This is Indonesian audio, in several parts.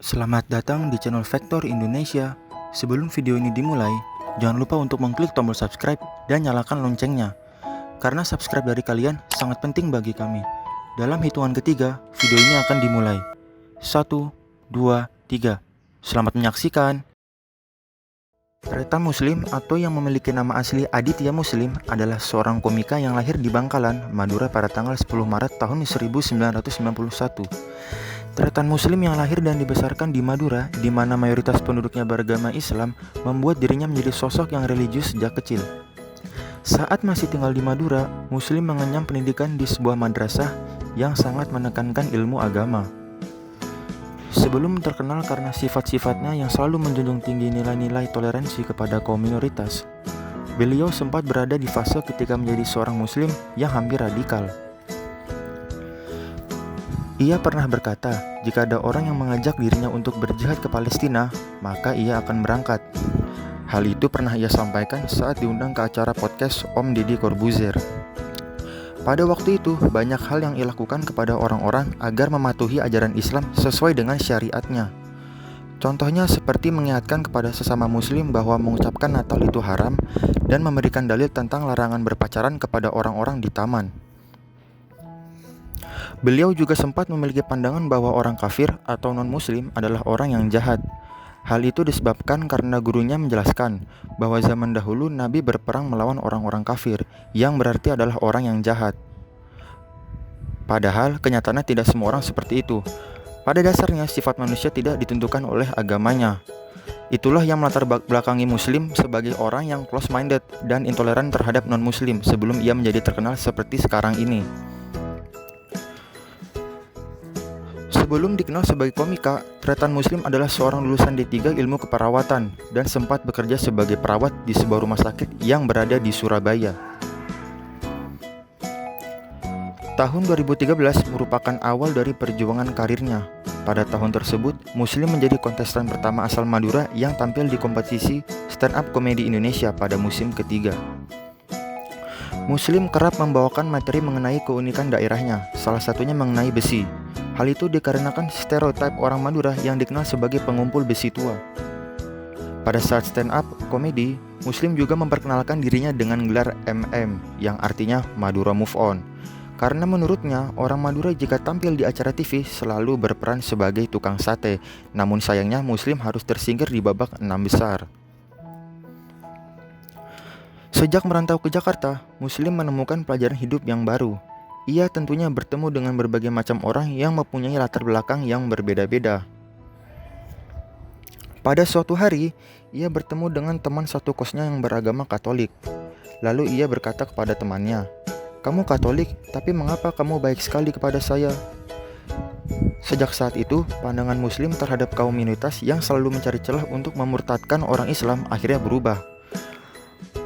Selamat datang di channel Vektor Indonesia. Sebelum video ini dimulai, jangan lupa untuk mengklik tombol subscribe dan nyalakan loncengnya. Karena subscribe dari kalian sangat penting bagi kami. Dalam hitungan ketiga, video ini akan dimulai. 1, 2, 3. Selamat menyaksikan. Tretan Muslim atau yang memiliki nama asli Aditya Muslim adalah seorang komika yang lahir di Bangkalan, Madura pada tanggal 10 Maret tahun 1991. Tretan Muslim yang lahir dan dibesarkan di Madura, di mana mayoritas penduduknya beragama Islam, membuat dirinya menjadi sosok yang religius sejak kecil. Saat masih tinggal di Madura, Muslim mengenyam pendidikan di sebuah madrasah yang sangat menekankan ilmu agama. Sebelum terkenal karena sifat-sifatnya yang selalu menjunjung tinggi nilai-nilai toleransi kepada kaum minoritas, beliau sempat berada di fase ketika menjadi seorang Muslim yang hampir radikal. Ia pernah berkata, jika ada orang yang mengajak dirinya untuk berjihad ke Palestina, maka ia akan berangkat. Hal itu pernah ia sampaikan saat diundang ke acara podcast Om Deddy Corbuzier. Pada waktu itu, banyak hal yang ia lakukan kepada orang-orang agar mematuhi ajaran Islam sesuai dengan syariatnya. Contohnya seperti mengingatkan kepada sesama Muslim bahwa mengucapkan Natal itu haram dan memberikan dalil tentang larangan berpacaran kepada orang-orang di taman. Beliau juga sempat memiliki pandangan bahwa orang kafir atau non-muslim adalah orang yang jahat. Hal itu disebabkan karena gurunya menjelaskan bahwa zaman dahulu Nabi berperang melawan orang-orang kafir, yang berarti adalah orang yang jahat. Padahal kenyataannya tidak semua orang seperti itu. Pada dasarnya sifat manusia tidak ditentukan oleh agamanya. Itulah yang melatar belakangi Muslim sebagai orang yang close-minded dan intoleran terhadap non-muslim sebelum ia menjadi terkenal seperti sekarang ini. Sebelum dikenal sebagai komika, Tretan Muslim adalah seorang lulusan D3 Ilmu Keperawatan dan sempat bekerja sebagai perawat di sebuah rumah sakit yang berada di Surabaya. Tahun 2013 merupakan awal dari perjuangan karirnya. Pada tahun tersebut, Muslim menjadi kontestan pertama asal Madura yang tampil di kompetisi Stand Up Comedy Indonesia pada musim ketiga. Muslim kerap membawakan materi mengenai keunikan daerahnya, salah satunya mengenai besi. Hal itu dikarenakan stereotip orang Madura yang dikenal sebagai pengumpul besi tua. Pada saat stand up komedi, Muslim juga memperkenalkan dirinya dengan gelar MM, yang artinya Madura Move On. Karena menurutnya, orang Madura jika tampil di acara TV selalu berperan sebagai tukang sate. Namun sayangnya Muslim harus tersingkir di babak 6 besar. Sejak merantau ke Jakarta, Muslim menemukan pelajaran hidup yang baru. Ia tentunya bertemu dengan berbagai macam orang yang mempunyai latar belakang yang berbeda-beda. Pada suatu hari, ia bertemu dengan teman satu kosnya yang beragama Katolik. Lalu ia berkata kepada temannya, "Kamu Katolik, tapi mengapa kamu baik sekali kepada saya?" Sejak saat itu, pandangan Muslim terhadap kaum minoritas yang selalu mencari celah untuk memurtadkan orang Islam akhirnya berubah.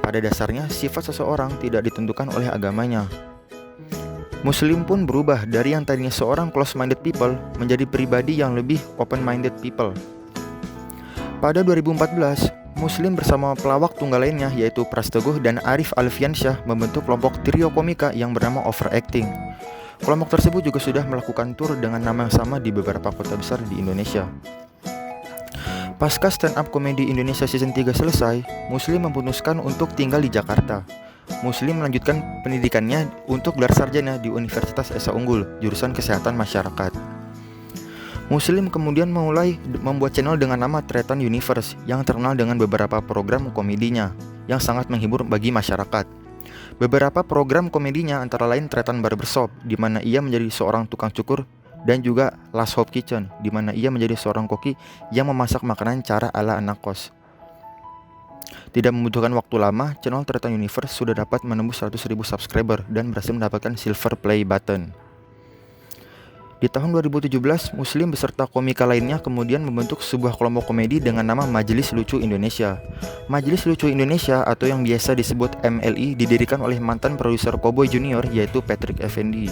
Pada dasarnya, sifat seseorang tidak ditentukan oleh agamanya. Muslim pun berubah dari yang tadinya seorang close-minded people menjadi pribadi yang lebih open-minded people. Pada 2014, Muslim bersama pelawak tunggal lainnya yaitu Pras Teguh dan Arif Alfiansyah membentuk kelompok trio komika yang bernama Overacting. Kelompok tersebut juga sudah melakukan tur dengan nama yang sama di beberapa kota besar di Indonesia. Pasca Stand Up Comedy Indonesia Season 3 selesai, Muslim memutuskan untuk tinggal di Jakarta. Muslim melanjutkan pendidikannya untuk gelar sarjana di Universitas Esa Unggul, jurusan Kesehatan Masyarakat. Muslim kemudian mulai membuat channel dengan nama Tretan Universe yang terkenal dengan beberapa program komedinya yang sangat menghibur bagi masyarakat. Beberapa program komedinya antara lain Tretan Barbershop, di mana ia menjadi seorang tukang cukur, dan juga Last Hope Kitchen, di mana ia menjadi seorang koki yang memasak makanan cara ala anak kos. Tidak membutuhkan waktu lama, channel Tretan Universe sudah dapat menembus 100.000 subscriber dan berhasil mendapatkan silver play button. Di tahun 2017, Muslim beserta komika lainnya kemudian membentuk sebuah kelompok komedi dengan nama Majelis Lucu Indonesia. Majelis Lucu Indonesia atau yang biasa disebut MLI didirikan oleh mantan produser Cowboy Junior yaitu Patrick Effendi.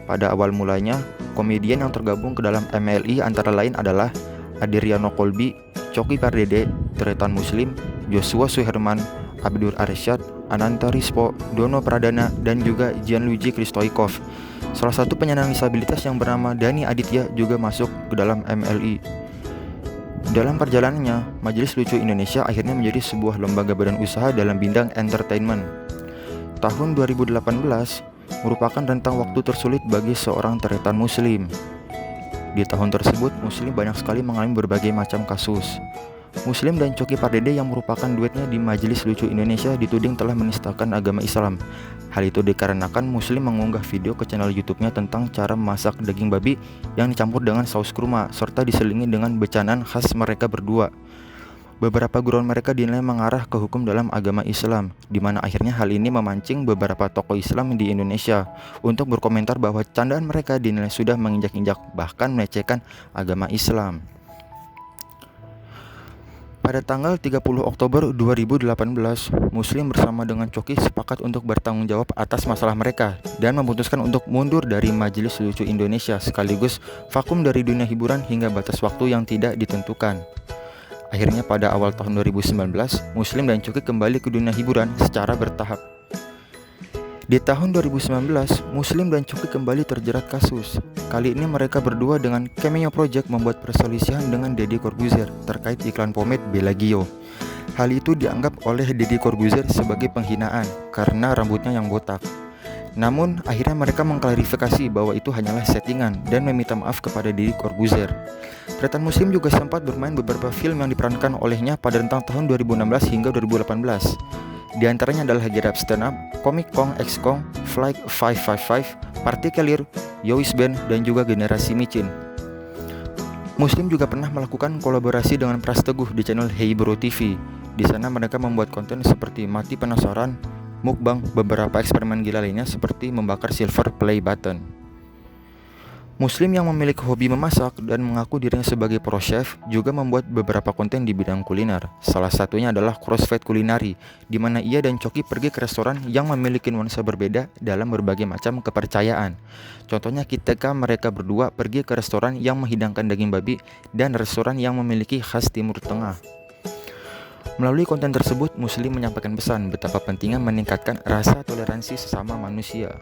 Pada awal mulanya, komedian yang tergabung ke dalam MLI antara lain adalah Adriano Colby, Coki Pardede, Tretan Muslim, Joshua Suherman, Abdur Arsyad, Ananta Rispo, Dono Pradana, dan juga Gianluigi Kristoikov. Salah satu penyandang disabilitas yang bernama Dani Aditya juga masuk ke dalam MLI. Dalam perjalanannya, Majelis Lucu Indonesia akhirnya menjadi sebuah lembaga badan usaha dalam bidang entertainment. Tahun 2018 merupakan rentang waktu tersulit bagi seorang Tretan Muslim. Di tahun tersebut, Muslim banyak sekali mengalami berbagai macam kasus. Muslim dan Coki Pardede yang merupakan duetnya di Majelis Lucu Indonesia dituding telah menistakan agama Islam. Hal itu dikarenakan Muslim mengunggah video ke channel YouTube-nya tentang cara memasak daging babi yang dicampur dengan saus kurma serta diselingi dengan becanan khas mereka berdua. Beberapa gurauan mereka dinilai mengarah ke hukum dalam agama Islam, di mana akhirnya hal ini memancing beberapa tokoh Islam di Indonesia untuk berkomentar bahwa candaan mereka dinilai sudah menginjak-injak bahkan melecehkan agama Islam. Pada tanggal 30 Oktober 2018, Muslim bersama dengan Coki sepakat untuk bertanggung jawab atas masalah mereka dan memutuskan untuk mundur dari Majelis Lucu Indonesia sekaligus vakum dari dunia hiburan hingga batas waktu yang tidak ditentukan. Akhirnya pada awal tahun 2019, Muslim dan Coki kembali ke dunia hiburan secara bertahap. Di tahun 2019, Muslim dan Coki kembali terjerat kasus. Kali ini mereka berdua dengan Cameo Project membuat perselisihan dengan Deddy Corbuzier terkait iklan pomade Bellagio. Hal itu dianggap oleh Deddy Corbuzier sebagai penghinaan karena rambutnya yang botak. Namun, akhirnya mereka mengklarifikasi bahwa itu hanyalah settingan dan meminta maaf kepada Deddy Corbuzier. Tretan Muslim juga sempat bermain beberapa film yang diperankan olehnya pada rentang tahun 2016 hingga 2018. Di antaranya adalah Get Up Stand Up, Comic Kong X Kong, Flight 555, Partikelir, Yowis Band, dan juga Generasi Micin. Muslim juga pernah melakukan kolaborasi dengan Pras Teguh di channel Hey Bro TV. Di sana mereka membuat konten seperti Mati Penasaran, mukbang, beberapa eksperimen gila lainnya seperti membakar silver play button. Muslim yang memiliki hobi memasak dan mengaku dirinya sebagai pro chef juga membuat beberapa konten di bidang kuliner. Salah satunya adalah Crossfade Kulinari, di mana ia dan Coki pergi ke restoran yang memiliki nuansa berbeda dalam berbagai macam kepercayaan. Contohnya ketika mereka berdua pergi ke restoran yang menghidangkan daging babi dan restoran yang memiliki khas Timur Tengah. Melalui konten tersebut, Muslim menyampaikan pesan betapa pentingnya meningkatkan rasa toleransi sesama manusia.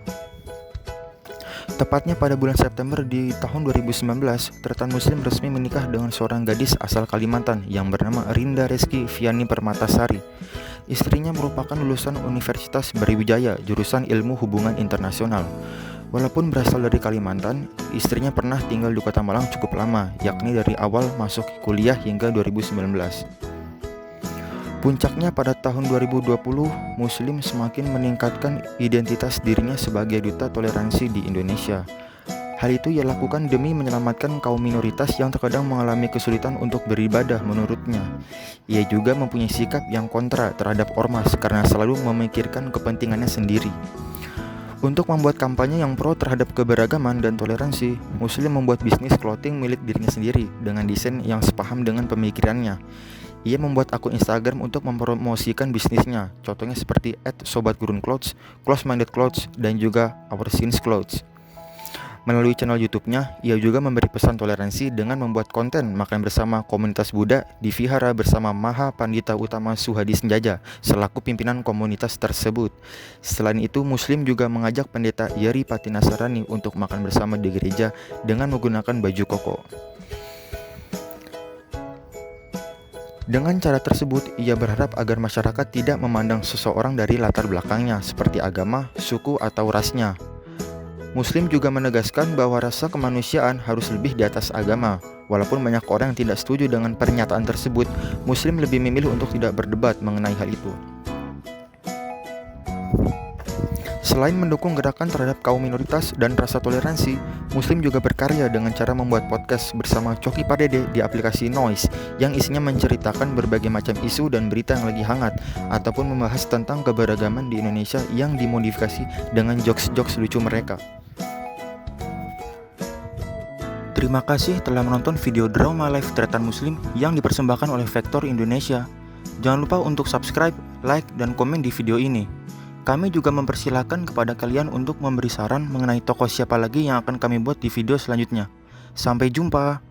Tepatnya pada bulan September di tahun 2019, Tretan Muslim resmi menikah dengan seorang gadis asal Kalimantan yang bernama Rinda Reski Viani Permatasari. Istrinya merupakan lulusan Universitas Brawijaya, jurusan Ilmu Hubungan Internasional. Walaupun berasal dari Kalimantan, istrinya pernah tinggal di Kota Malang cukup lama, yakni dari awal masuk kuliah hingga 2019. Puncaknya pada tahun 2020, Muslim semakin meningkatkan identitas dirinya sebagai duta toleransi di Indonesia. Hal itu ia lakukan demi menyelamatkan kaum minoritas yang terkadang mengalami kesulitan untuk beribadah menurutnya. Ia juga mempunyai sikap yang kontra terhadap ormas karena selalu memikirkan kepentingannya sendiri. Untuk membuat kampanye yang pro terhadap keberagaman dan toleransi, Muslim membuat bisnis clothing milik dirinya sendiri dengan desain yang sepaham dengan pemikirannya. Ia membuat akun Instagram untuk mempromosikan bisnisnya, contohnya seperti @sobatgurun_clothes, close-minded clothes, dan juga Our Sins Clothes. Melalui channel YouTube-nya, ia juga memberi pesan toleransi dengan membuat konten makan bersama komunitas Buddha di vihara bersama Maha Pandita Utama Suhadi Senjaja selaku pimpinan komunitas tersebut. Selain itu, Muslim juga mengajak pendeta Yeri Patinasarani untuk makan bersama di gereja dengan menggunakan baju koko. Dengan cara tersebut, ia berharap agar masyarakat tidak memandang seseorang dari latar belakangnya seperti agama, suku, atau rasnya. Muslim juga menegaskan bahwa rasa kemanusiaan harus lebih di atas agama. Walaupun banyak orang yang tidak setuju dengan pernyataan tersebut, Muslim lebih memilih untuk tidak berdebat mengenai hal itu. Selain mendukung gerakan terhadap kaum minoritas dan rasa toleransi, Muslim juga berkarya dengan cara membuat podcast bersama Coki Pardede di aplikasi Noise yang isinya menceritakan berbagai macam isu dan berita yang lagi hangat ataupun membahas tentang keberagaman di Indonesia yang dimodifikasi dengan jokes-jokes lucu mereka. Terima kasih telah menonton video drama live Tretan Muslim yang dipersembahkan oleh Vektor Indonesia. Jangan lupa untuk subscribe, like, dan komen di video ini. Kami juga mempersilahkan kepada kalian untuk memberi saran mengenai tokoh siapa lagi yang akan kami buat di video selanjutnya. Sampai jumpa!